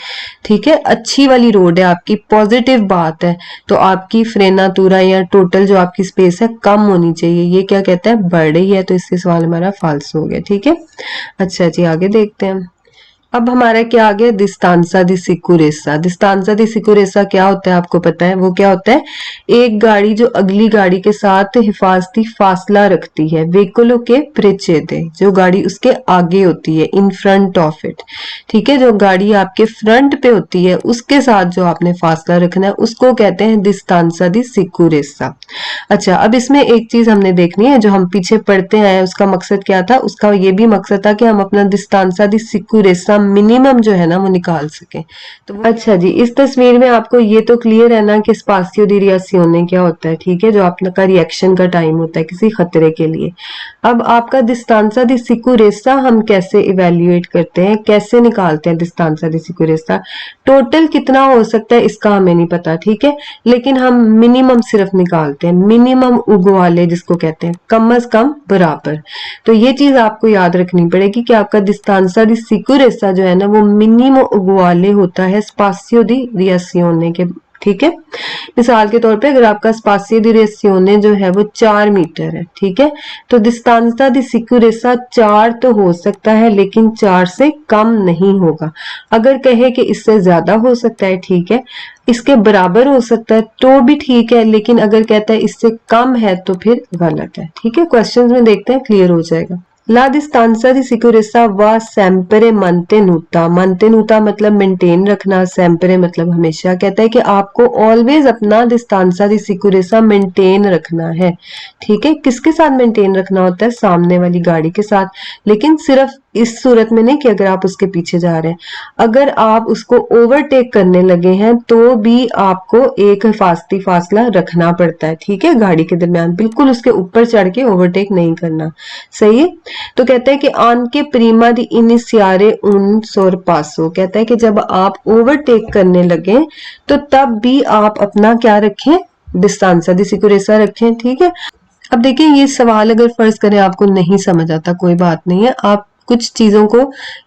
ठीक है, अच्छी वाली रोड है आपकी, पॉजिटिव बात है, तो आपकी फ्रेनातुरा या टोटल जो आपकी स्पेस है कम होनी चाहिए, ये क्या कहता है बढ़ रही है, तो इससे सवाल हमारा फाल्स हो गया, ठीक है। अच्छा जी आगे देखते हैं। अब हमारा क्या आ गया, डिस्टेंसा दी सिक्योरेसा। डिस्टेंसा दी सिक्योरेसा क्या होता है आपको पता है, वो क्या होता है, एक गाड़ी जो अगली गाड़ी के साथ हिफाजती फासला रखती है, व्हीकलों के प्रेचेदे, जो गाड़ी उसके आगे होती है, इन फ्रंट ऑफ इट, ठीक है, जो गाड़ी आपके फ्रंट पे होती है उसके साथ जो आपने फासला रखना है उसको कहते हैं डिस्टेंसा दी सिक्योरेसा। अच्छा अब इसमें एक चीज हमने देखनी है, जो हम पीछे पढ़ते आए उसका मकसद क्या था, उसका ये भी मकसद था कि हम अपना डिस्टेंसा दी सिक्योरेसा मिनिमम जो है ना वो निकाल सके। तो अच्छा जी इस तस्वीर में आपको ये तो क्लियर है ना कि स्पासियो दी रिएक्शियोने क्या होता है, ठीक है, जो आपका रिएक्शन का टाइम होता है किसी खतरे के लिए। अब आपका डिस्टेंसा दी सिक्योरेसा हम कैसे इवेल्युएट करते हैं, कैसे निकालते हैं डिस्टेंसा दी सिक्योरेसा, टोटल कितना हो सकता है इसका हमें नहीं पता, ठीक है, लेकिन हम मिनिमम सिर्फ निकालते हैं, मिनिमम उगवाले जिसको कहते हैं, कम से कम बराबर। तो ये चीज आपको याद रखनी पड़ेगी कि आपका डिस्टेंसा दी सिक्योरेसा जो है ना वो मिनिमम उगवाले होता है स्पासियो दी रिएक्शियोने के, ठीक है। मिसाल के तौर पे अगर आपका स्पासियो दी रिएक्शियोने जो है वो 4 मीटर है, ठीक है, तो डिस्टेंसा दी सिक्योरेसा 4 तो हो सकता है लेकिन 4 से कम नहीं होगा। अगर कहे कि इससे ज्यादा हो सकता है, ठीक है, इसके बराबर हो सकता है तो भी ठीक है, लेकिन अगर कहता है इससे कम है तो फिर गलत है, ठीक है। क्वेश्चंस में देखते हैं क्लियर हो जाएगा। La distanza di sicurezza va sempre mantenuta। mantenuta मतलब मेंटेन रखना, sempre मतलब हमेशा, कहता है कि आपको ऑलवेज अपना distanza di sicurezza मेंटेन रखना है, ठीक है। किसके साथ मेंटेन रखना होता है, सामने वाली गाड़ी के साथ, लेकिन सिर्फ इस सूरत में नहीं कि अगर आप उसके पीछे जा रहे हैं, अगर आप उसको ओवरटेक करने लगे हैं तो भी आपको एक हिफाजती फासला रखना पड़ता है, ठीक है, गाड़ी के दरमियान, बिल्कुल उसके ऊपर चढ़ के ओवरटेक नहीं करना, सही है। तो कहता है कि आन के प्रीमा दी इनिशियारे उन सोरपासो, कहता है कि जब आप ओवरटेक करने लगे तो तब भी आप अपना क्या रखें, डिस्टेंसा दी सिक्योरेसा रखें, ठीक है। अब देखिए ये सवाल अगर फर्ज करें आपको नहीं समझ आता, कोई बात नहीं है, आप कुछ चीजों को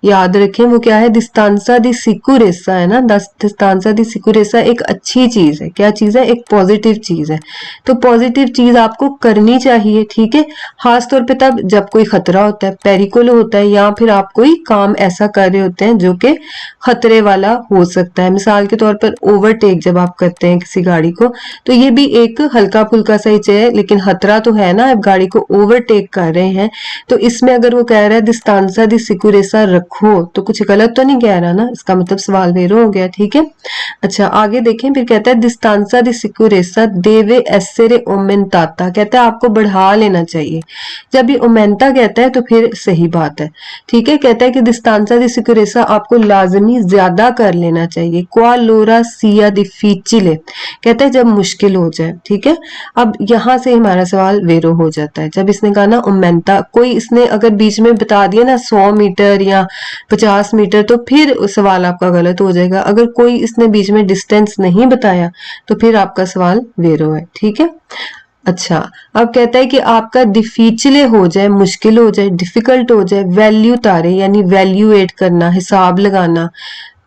याद रखें, वो क्या है, डिस्टेंसा दी सिक्योरेसा है ना, डिस्टेंसा दी सिक्योरेसा एक अच्छी चीज है, क्या चीज है, एक पॉजिटिव चीज है, तो पॉजिटिव चीज आपको करनी चाहिए, ठीक है, खास तौर पे तब जब कोई खतरा होता है, पेरिकोलो होता है, या फिर आप कोई काम ऐसा कर रहे होते हैं जो कि खतरे वाला हो सकता है। मिसाल के तौर पर ओवरटेक जब आप करते हैं किसी गाड़ी को, तो ये भी एक हल्का फुल्का सा ही है, लेकिन खतरा तो है ना, आप गाड़ी को ओवरटेक कर रहे हैं, तो इसमें अगर वो कह रहा है डिस्टेंसा दी सिक्योरेसा रखो तो कुछ गलत तो नहीं कह रहा ना, इसका मतलब सवाल वेरो हो गया, ठीक है। अच्छा आगे देखें, फिर कहता है डिस्टेंसा दी सिक्योरेसा देवे एसेरे ओमेंटाता, कहता है आपको बढ़ा लेना चाहिए, जब ये ओमेंटा कहता है तो फिर सही बात है, ठीक है, कहता है कि डिस्टेंसा दी सिक्योरेसा आपको लाजमी ज्यादा कर लेना चाहिए, क्वालोरा सिया डिफिचिले, कहता है जब मुश्किल हो जाए, ठीक है। अब यहां से हमारा सवाल वेरो हो जाता है, जब इसने कहा ना ओमेंटा, कोई इसने अगर बीच में बता दिया ना 100 मीटर या 50 मीटर तो फिर सवाल आपका गलत हो जाएगा, अगर कोई इसने बीच में डिस्टेंस नहीं बताया तो फिर आपका सवाल वेरो है, ठीक है। अच्छा अब कहता है कि आपका डिफिचिले हो जाए, मुश्किल हो जाए, डिफिकल्ट हो जाए, वैल्यू तारे यानी वैल्यूएट करना, हिसाब लगाना,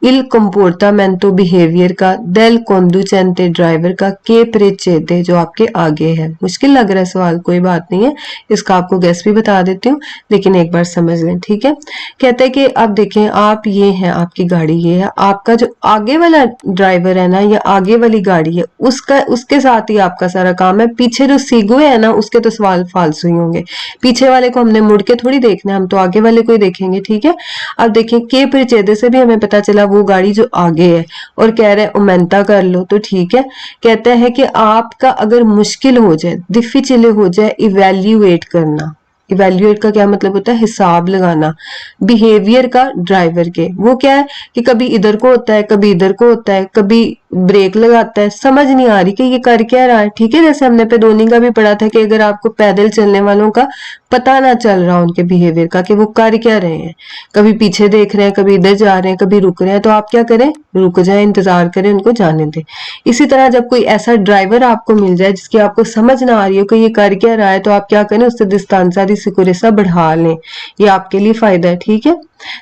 इल कंपोर्टामेंटो बिहेवियर का, डेल कॉन्डुचेंटे ड्राइवर का, के प्रेचेदे जो आपके आगे है। मुश्किल लग रहा है सवाल, कोई बात नहीं है, इसका आपको गैस भी बता देती हूँ, लेकिन एक बार समझ लें, ठीक है। कहते हैं कि अब देखें आप ये हैं, आपकी गाड़ी ये है, आपका जो आगे वाला ड्राइवर है ना या आगे वाली गाड़ी है उसका, उसके साथ ही आपका सारा काम है, पीछे जो सीगुए है ना उसके तो सवाल फालतू ही होंगे, पीछे वाले को हमने मुड़ के थोड़ी देखना है, हम तो आगे वाले को ही देखेंगे, ठीक है। अब देखें के प्रेचेदे से भी हमें पता चला वो गाड़ी जो आगे है और कह रहा है ओमेंटा कर लो, तो ठीक है। कहता है कि आपका अगर मुश्किल हो जाए, डिफिचिले हो जाए, इवैल्यूएट करना, इवैल्यूएट का क्या मतलब होता है, हिसाब लगाना, बिहेवियर का ड्राइवर के, वो क्या है कि कभी इधर को होता है, कभी इधर को होता है, कभी ब्रेक लगाता है, समझ नहीं आ रही कि ये कर क्या रहा है। ठीक है, जैसे हमने पेडोनी का भी पढ़ा था कि अगर आपको पैदल चलने वालों का पता ना चल रहा उनके बिहेवियर का कि वो कर क्या रहे हैं, कभी पीछे देख रहे हैं, कभी इधर जा रहे हैं, कभी रुक रहे हैं, तो आप क्या करें, रुक जाए, इंतजार करें, उनको जाने दें। इसी तरह जब कोई ऐसा ड्राइवर आपको मिल जाए जिसकी आपको समझ ना आ रही हो कि ये कर क्या रहा है, तो आप क्या करें, उससे डिस्टेंस दी सिक्योरिटी बढ़ा लें, ये आपके लिए फायदा है। ठीक है,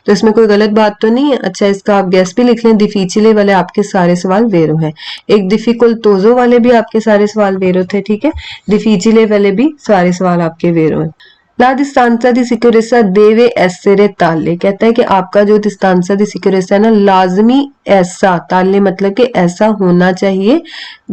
तो इसमें कोई गलत बात तो नहीं है। अच्छा, इसका आप गैस भी लिख लें, डिफिचिले वाले आपके सारे सवाल वेरो हैं, एक डिफिकल्टोजो वाले भी आपके सारे सवाल वेरो थे। ठीक है, डिफिचिले वाले भी सारे सवाल आपके वेरो हैं। La distanza di sicurezza deve essere tale, कहता है कि आपका जो distanza di sicurezza है ना, लाजमी ऐसा, ताले मतलब कि ऐसा होना चाहिए,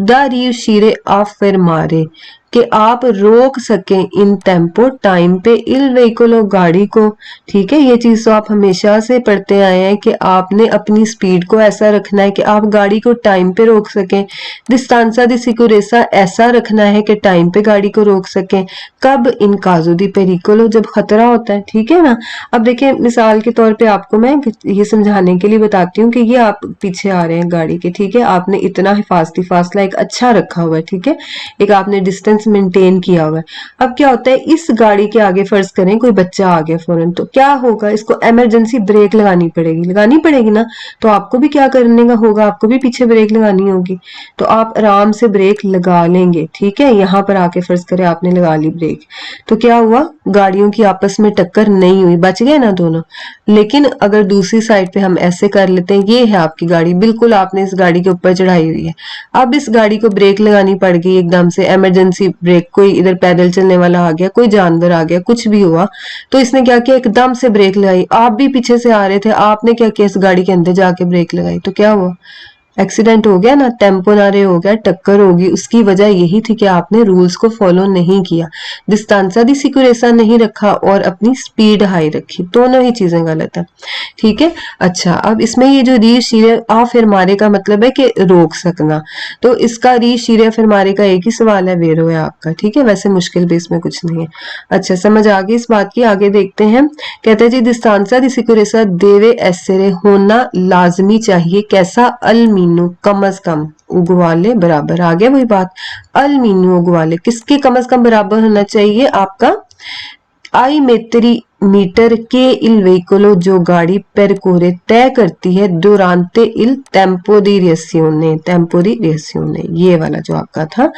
da riuscire a fermare, कि आप रोक सकें इन टेम्पो, टाइम पे, इल व्हीकलो, गाड़ी को। ठीक है, ये चीज तो आप हमेशा से पढ़ते आए हैं कि आपने अपनी स्पीड को ऐसा रखना है कि आप गाड़ी को टाइम पे रोक सकें। डिस्टेंसा दी सिक्योरेसा ऐसा रखना है कि टाइम पे गाड़ी को रोक सकें। कब, इन काजो दी पेरिकोलो, जब खतरा होता है। ठीक है ना, अब देखिए मिसाल के तौर पे आपको मैं ये समझाने के लिए बताती हूँ कि ये आप पीछे आ रहे हैं गाड़ी के, ठीक है, आपने इतना हिफाजती फासला एक अच्छा रखा हुआ है, ठीक है, एक आपने डिस्टेंस मेंटेन किया हुआ है। अब क्या होता है, इस गाड़ी के आगे फर्ज करें कोई बच्चा आ गया फौरन, तो क्या होगा, इसको इमरजेंसी ब्रेक लगानी पड़ेगी ना, तो आपको भी क्या करने का होगा, आपको भी पीछे ब्रेक लगानी होगी, तो आप आराम से ब्रेक लगा लेंगे। ठीक है, यहाँ पर आके फर्ज करें आपने लगा ली ब्रेक, तो क्या हुआ, गाड़ियों की आपस में टक्कर नहीं हुई, बच गए ना दोनों। लेकिन अगर दूसरी साइड पे हम ऐसे कर लेते हैं, ये है आपकी गाड़ी, बिल्कुल आपने इस गाड़ी के ऊपर चढ़ाई हुई है, अब इस गाड़ी को ब्रेक लगानी पड़ गई एकदम से, इमरजेंसी ब्रेक, कोई इधर पैदल चलने वाला आ गया, कोई जानवर आ गया, कुछ भी हुआ, तो इसने क्या किया, एकदम से ब्रेक लगाई, आप भी पीछे से आ रहे थे, आपने क्या किया, इस गाड़ी के अंदर जाके ब्रेक लगाई, तो क्या हुआ, एक्सीडेंट हो गया ना, टेम्पो नारे हो गया, टक्कर होगी। उसकी वजह यही थी कि आपने रूल्स को फॉलो नहीं किया, डिस्टेंसा दी सिक्योरेसा नहीं रखा और अपनी स्पीड हाई रखी, दोनों ही चीजें गलत है। ठीक है, अच्छा, अब इसमें ये जो री शीरे आ फिर मारे का मतलब है कि रोक सकना, तो इसका री शीरे फिर मारे का एक ही सवाल है, वेरो है आपका। ठीक है, वैसे मुश्किल भी इसमें कुछ नहीं है। अच्छा, समझ आ गई इस बात की, आगे देखते हैं। कहते हैं जी, डिस्टेंसा दी सिक्योरेसा देवे एसेरे, होना लाजमी चाहिए, कैसा, अल मीनू, कम अज कम, उगवाले बराबर, आ गया वही बात, अल मीनू उगवाले, किसके कम अज कम बराबर होना चाहिए, आपका आई मेत्री मीटर के इल वेहिकलो, जो गाड़ी परकोरे तय करती है, दुरांते इल टेम्पो दी रिएसियोने, टेम्पो दी रिएसियोने, ये वाला जो आपका था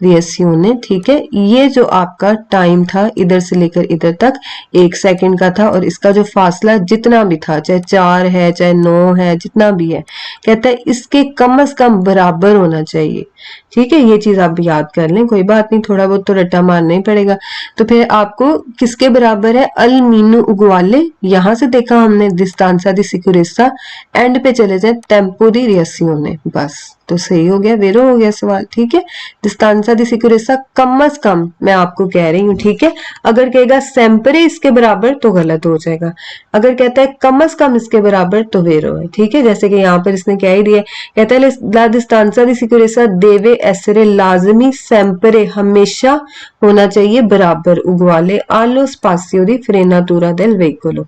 रिएसियोने। ठीक है, ये जो आपका टाइम था इधर से लेकर इधर तक 1 सेकंड का था, और इसका जो फासला जितना भी था, चाहे 4 है चाहे 9 है, जितना भी है, कहता है इसके कम से कम बराबर होना चाहिए। ठीक है, ये चीज आप याद कर लें, कोई बात नहीं, थोड़ा बहुत तो रट्टा मारना ही पड़ेगा। तो फिर आपको किसके बराबर है, अल मीनू उगवाले, यहां से देखा हमने डिस्टेंसा दी सिक्योरेसा, एंड पे चले जाए टेम्पो दी रिएसियोने, बस तो सही हो गया, वेरो हो गया सवाल। ठीक है, डिस्टेंसा दी सिक्योरेसा कम से कम, मैं आपको कह रही हूँ। ठीक है, अगर कहेगा सेम्परे इसके बराबर तो गलत हो जाएगा, अगर कहता है कम से कम इसके बराबर तो वेरो है। ठीक है, जैसे कि यहाँ पर इसने क्या ही दिया, कहता है ला डिस्टेंसा दी सिक्योरेसा देवे एसरे, लाजमी सेम्परे, हमेशा होना चाहिए बराबर, उगवाले आलो स्पासियो दी फ्रेनातुरा देल वेहिकलो।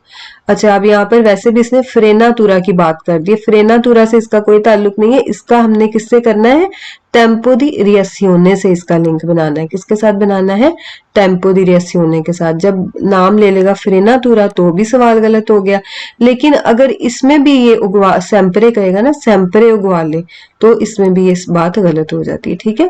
अच्छा, अब यहाँ पर वैसे भी इसने फ्रेनातुरा की बात कर दी, फ्रेनातुरा से इसका कोई ताल्लुक नहीं है, इसका हमने किससे करना है, टेम्पो दी रिएसियोने से इसका लिंक बनाना है, किसके साथ बनाना है, टेम्पो दी रिएसियोने के साथ। जब नाम ले लेगा फ्रेनातुरा तो भी सवाल गलत हो गया, लेकिन अगर इसमें भी ये उगवा सेम्परे कहेगा ना, सेम्परे उगवा ले, तो इसमें भी ये बात गलत हो जाती है। ठीक है,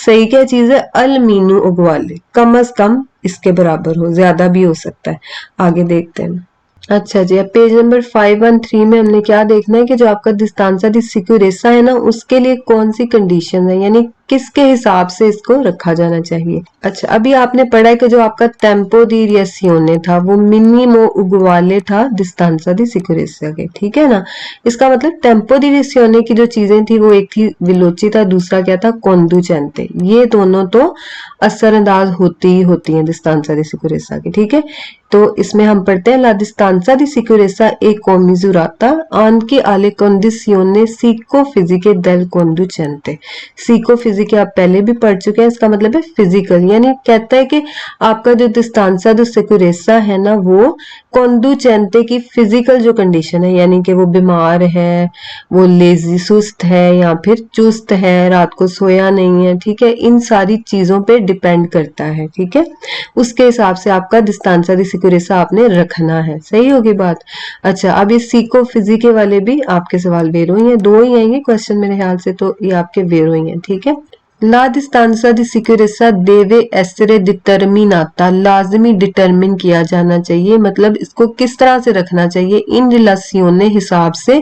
सही क्या चीज है, अल मीनू उगवा ले, कम से कम इसके बराबर हो, ज्यादा भी हो सकता है। आगे देखते हैं। अच्छा जी, अब पेज नंबर 513 में हमने क्या देखना है कि जो आपका डिस्टेंसा दी सिक्योरेसा है ना, उसके लिए कौन सी कंडीशन है, यानी किसके हिसाब से इसको रखा जाना चाहिए। अच्छा, अभी आपने पढ़ा है कि जो आपका टेम्पो दी रिएसियोने था वो मिनिमो उगवाले था डिस्टेंसा दी सिक्योरेसा के। ठीक है ना, इसका मतलब टेम्पो दी रिएसियोने की जो चीजें थी वो एक थी वेलोसिटी, दूसरा क्या था, कोंडुचेंते, ये दोनों तो असरअंदाज होती ही होती हैं डिस्टेंसा दी सिक्योरेसा की। ठीक है, तो इसमें हम पढ़ते हैं ला distanza di sicurezza è commisurata anche alle condizioni psicofisiche del conducente। psicofisiche आप पहले भी पढ़ चुके हैं, इसका मतलब है फिजिकल, यानी कहता है कि आपका जो डिस्टेंसा दी सिक्योरेसा है ना, वो कोंडुचेंते की फिजिकल जो कंडीशन है, यानी कि वो बीमार है, वो लेजी सुस्त है या फिर चुस्त है, रात को सोया नहीं है, ठीक है, इन सारी चीजों पे डिपेंड करता है, ठीक है। उसके हिसाब से आपका डिस्तांसा दी सिक्योरेसा आपने रखना है। सही होगी बात। अच्छा, अब ये सीको फिजिके वाले भी आपके सवाल वेरो ही है, दो ही आएंगे क्वेश्चन मेरे ख्याल से, तो ये आपके वेरो ही है, ठीक है। La distanza di sicurezza deve essere determinata, लाजमी डिटरमिन किया जाना चाहिए, मतलब इसको किस तरह से रखना चाहिए, इन रिलेसियोने हिसाब से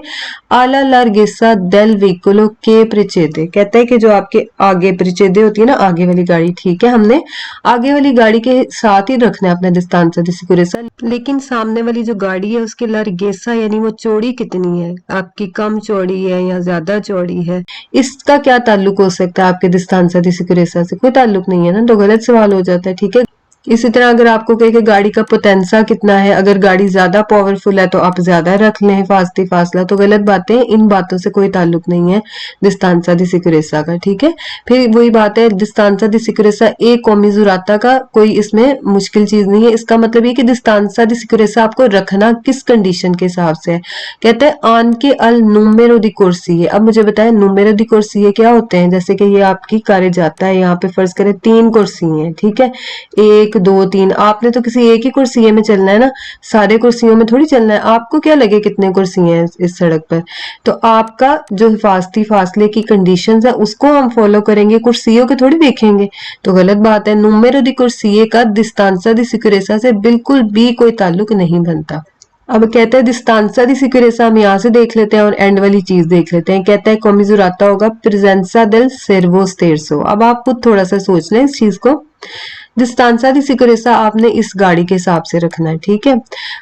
आला लार्गेसा del veicolo के प्रिचेदे, कहता है कि जो आपके आगे प्रिचेदे होती है ना, आगे वाली गाड़ी, ठीक है, हमने आगे वाली गाड़ी के साथ ही रखना है अपना डिस्तांसा दी सिक्योरेसा, लेकिन सामने वाली जो गाड़ी है उसकी लार्गेसा यानी वो चौड़ी कितनी है, आपकी कम चौड़ी है या ज्यादा चौड़ी है, इसका क्या ताल्लुक हो सकता है आपके डिस्तांसा दी सिक्योरेसा से? कोई ताल्लुक नहीं है ना, तो गलत सवाल हो जाता है, ठीक है। इसी तरह अगर आपको कहे कि गाड़ी का पोटेंसा कितना है, अगर गाड़ी ज्यादा पावरफुल है तो आप ज्यादा रख लें फास्ती फासला, तो गलत बातें, इन बातों से कोई ताल्लुक नहीं है डिस्तांसा दी सिक्योरेसा का, ठीक है। फिर वही बात है, डिस्तांसा दी सिक्योरेसा ए कॉमिजुराता का कोई इसमें मुश्किल चीज नहीं है, इसका मतलब ये कि डिस्तांसा दी सिक्योरेसा आपको रखना किस कंडीशन के हिसाब से है। कहते हैं आन के अल नूमेरो दी कुर्सी है। अब मुझे बताएं नूमेरो दी कुर्सी है क्या होते हैं, जैसे कि ये आपकी कारे जाता है, यहाँ पे फर्ज करें 3 कुर्सी हैं, ठीक है, 1 2 3, आपने तो किसी एक ही कुर्सी में चलना है ना, सारे कुर्सियों में थोड़ी चलना है, आपको क्या लगे कितने कुर्सी हैं इस सड़क पर, तो आपका जो हिफाजती फासले की कंडीशंस है उसको हम फॉलो करेंगे, कुर्सियों के थोड़ी देखेंगे, तो गलत बात है। नूमेरो दी कुर्सी का डिस्तांसा दी सिक्योरेसा से बिल्कुल भी कोई ताल्लुक नहीं बनता। अब कहते हैं डिस्तांसा दी सिक्योरेसा हम यहाँ से देख लेते हैं और एंड वाली चीज देख लेते हैं। कहता है कॉमिजुराता होगा प्रेजेंसा देल सेर्वो स्टेरसो। अब आप खुद थोड़ा सा सोच लें इस चीज को। डिस्तांसा दी सिक्योरेसा आपने इस गाड़ी के हिसाब से रखना है, ठीक है।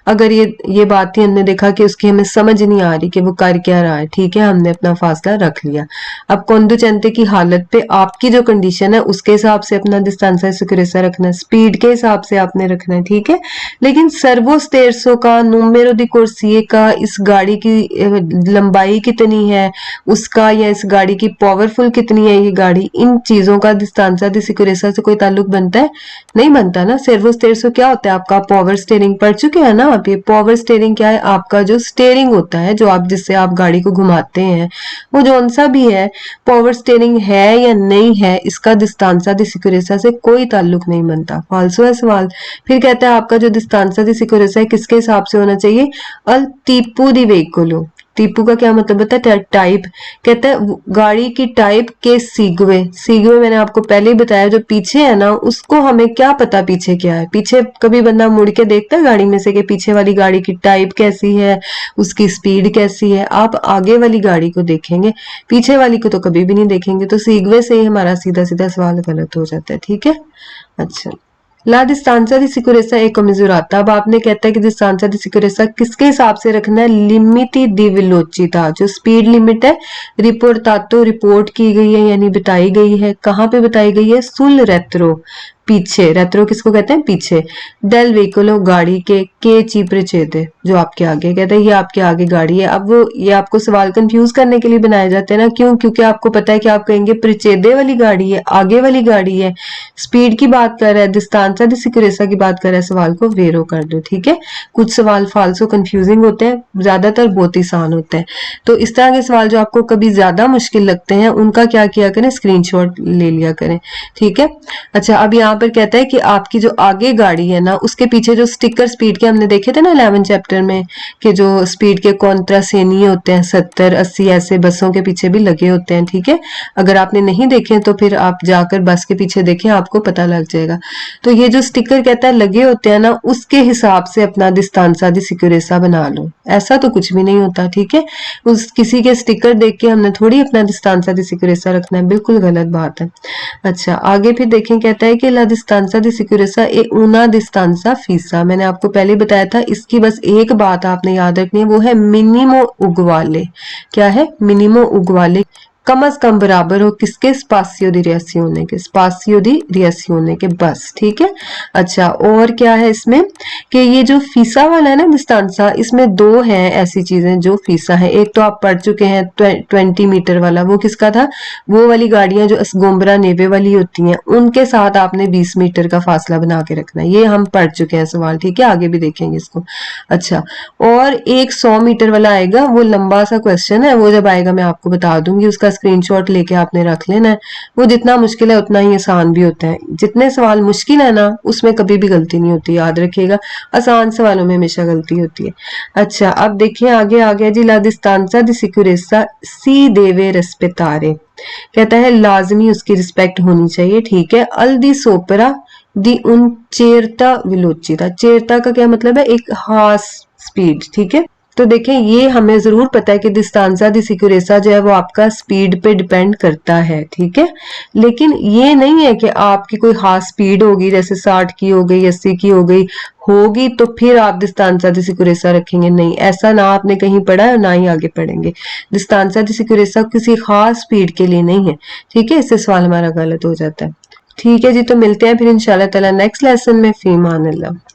अगर ये बात ही हमने देखा कि उसकी हमें समझ नहीं आ रही कि वो कर क्या रहा है, ठीक है, हमने अपना फासला रख लिया। अब कोंडुचेंते की हालत पे आपकी जो कंडीशन है उसके हिसाब से अपना डिस्तांसा दी सिक्योरेसा रखना है, स्पीड के हिसाब से आपने रखना है, ठीक है। लेकिन सर्वो स्टेरसो का, नूमेरो दी कुर्सी का, इस गाड़ी की लंबाई कितनी है उसका, या इस गाड़ी की पावरफुल कितनी है ये गाड़ी, इन चीजों का डिस्तांसा दी सिक्योरेसा से कोई ताल्लुक बनता है? नहीं बनता ना। सेर्वो स्टेरसो क्या होता है आपका? पावर स्टेयरिंग पढ़ चुके हैं ना आप। ये पावर स्टेयरिंग क्या है? आपका जो स्टेयरिंग होता है, जो आप जिससे आप गाड़ी को घुमाते हैं, वो जो सा भी है, पावर स्टेयरिंग है या नहीं है, इसका डिस्तांसा दी सिक्योरेसा से कोई ताल्लुक नहीं बनता। फालसो है सवाल। फिर कहता है आपका जो डिस्तांसा दी सिक्योरेसा है किसके हिसाब से होना चाहिए? अल टीपू दी वेहिकुलो। टीपू का क्या मतलब होता है? टाइप। कहता है गाड़ी की टाइप के सीगवे। सीगवे मैंने आपको पहले ही बताया, जो पीछे है ना उसको हमें क्या पता पीछे क्या है। पीछे कभी बंदा मुड़ के देखता है गाड़ी में से कि पीछे वाली गाड़ी की टाइप कैसी है, उसकी स्पीड कैसी है? आप आगे वाली गाड़ी को देखेंगे, पीछे वाली को तो कभी भी नहीं देखेंगे। तो सीगवे से ही हमारा सीधा सीधा सवाल गलत हो जाता है, ठीक है। अच्छा, ला डिस्तांसा दी सिक्योरेसा ए कमिजुराता। अब आपने कहता है कि डिस्तांसा दी सिक्योरेसा किसके हिसाब से रखना है? लिमिटी दी वेलोचिटा, जो स्पीड लिमिट है, रिपोर्टातो रिपोर्ट की गई है यानी बताई गई है। कहाँ पे बताई गई है? सुल रेत्रो, पीछे। रेत्रो किसको कहते हैं? पीछे। डेल वेहिकुलो, गाड़ी के चीपरे चेते, जो आपके आगे। कहते हैं ये आपके आगे गाड़ी है। अब ये आपको सवाल कंफ्यूज करने के लिए बनाए जाते हैं ना। क्यों? क्योंकि आपको पता है कि आप कहेंगे प्रिचेदे वाली गाड़ी है, आगे वाली गाड़ी है, स्पीड की बात कर रहा है, डिस्तांसा दी सिक्योरेसा की बात कर रहा है, सवाल को वेरो कर दो, ठीक है। कुछ सवाल फालसो कंफ्यूजिंग होते हैं, ज्यादातर बहुत आसान होते हैं। तो इस तरह के सवाल जो आपको कभी ज्यादा मुश्किल लगते हैं उनका क्या किया करें? स्क्रीनशॉट ले लिया करें, ठीक है। अच्छा, अब यहाँ पर कहता है कि आपकी जो आगे गाड़ी है ना उसके पीछे जो स्टिकर स्पीड के हमने देखे थे ना 11 चैप्टर में, कि जो स्पीड के कॉन्ट्रासेनी होते हैं 70 80 ऐसे बसों के पीछे भी लगे होते हैं, ठीक है। अगर आपने नहीं देखे तो फिर आप जाकर बस के पीछे देखें, आपको पता लग जाएगा। तो ये जो स्टिकर कहता है लगे होते हैं ना, उसके हिसाब से अपना डिस्तांसा दी सिक्योरेसा बना लो। ऐसा तो कुछ भी नहीं होता, ठीक है। उस किसी के स्टिकर देख के हमने थोड़ी अपना डिस्तांसा दी सिक्योरेसा रखना है, बिल्कुल गलत बात है। अच्छा, आगे फिर देखें, कहता है कि ला डिस्तांसा दी सिक्योरेसा ए una डिस्तांसा फीसा। मैंने आपको पहले बताया था, इसकी बस एक बात आपने याद रखनी है, वो है मिनिमो उगवाले। क्या है? मिनिमो उगवाले। कम अज कम बराबर हो किसके, स्पासियो दी रियासियोने के, स्पासियो दी रियासियोने के, बस ठीक है। अच्छा और क्या है इसमें कि ये जो फीसा वाला है ना डिस्टेंसा, इसमें दो हैं ऐसी चीजें जो फीसा है। एक तो आप पढ़ चुके हैं 20 मीटर वाला, वो किसका था, वो वाली गाड़ियां जो असगोम्बरा नेवे वाली होती हैं उनके साथ आपने 20 मीटर का फासला बना के रखना है, ये हम पढ़ चुके हैं सवाल, ठीक है, आगे भी देखेंगे इसको। अच्छा और एक 100 मीटर वाला आएगा, वो लंबा सा क्वेश्चन है, वो जब आएगा मैं आपको बता दूंगी, उसका स्क्रीनशॉट लेके आपने रख लेना है। वो जितना मुश्किल है उतना ही आसान भी होता है, जितने सवाल मुश्किल है ना उसमें कभी भी गलती नहीं होती, याद रखिएगा, आसान सवालों में हमेशा गलती होती है। अच्छा अब देखिए आगे आ गया जी, ला डिस्टेंसा दी सिक्योरेसा सी देवे रिस्पेतारे, कहता है लाजमी उसकी रिस्पेक्ट होनी चाहिए, ठीक है। अल दी सोपरा दी उन चेरता विलोचिता, चेरता का क्या मतलब है, एक हास स्पीड, ठीक है। तो देखें ये हमें जरूर पता है कि डिस्टेंसा दी सिक्योरेसा जो है वो आपका स्पीड पे डिपेंड करता है, ठीक है, लेकिन ये नहीं है कि आपकी कोई खास स्पीड होगी, जैसे 60 की हो गई, 80 की हो गई होगी तो फिर आप डिस्टेंसा दी सिक्योरेसा रखेंगे, नहीं, ऐसा ना आपने कहीं पढ़ा है और ना ही आगे पढ़ेंगे। डिस्टेंसा दी सिक्योरेसा किसी खास स्पीड के लिए नहीं है, ठीक है, इससे सवाल हमारा गलत हो जाता है। ठीक है जी, तो मिलते हैं फिर इंशाल्लाह ताला नेक्स्ट लेसन में। फीमान अल्लाह।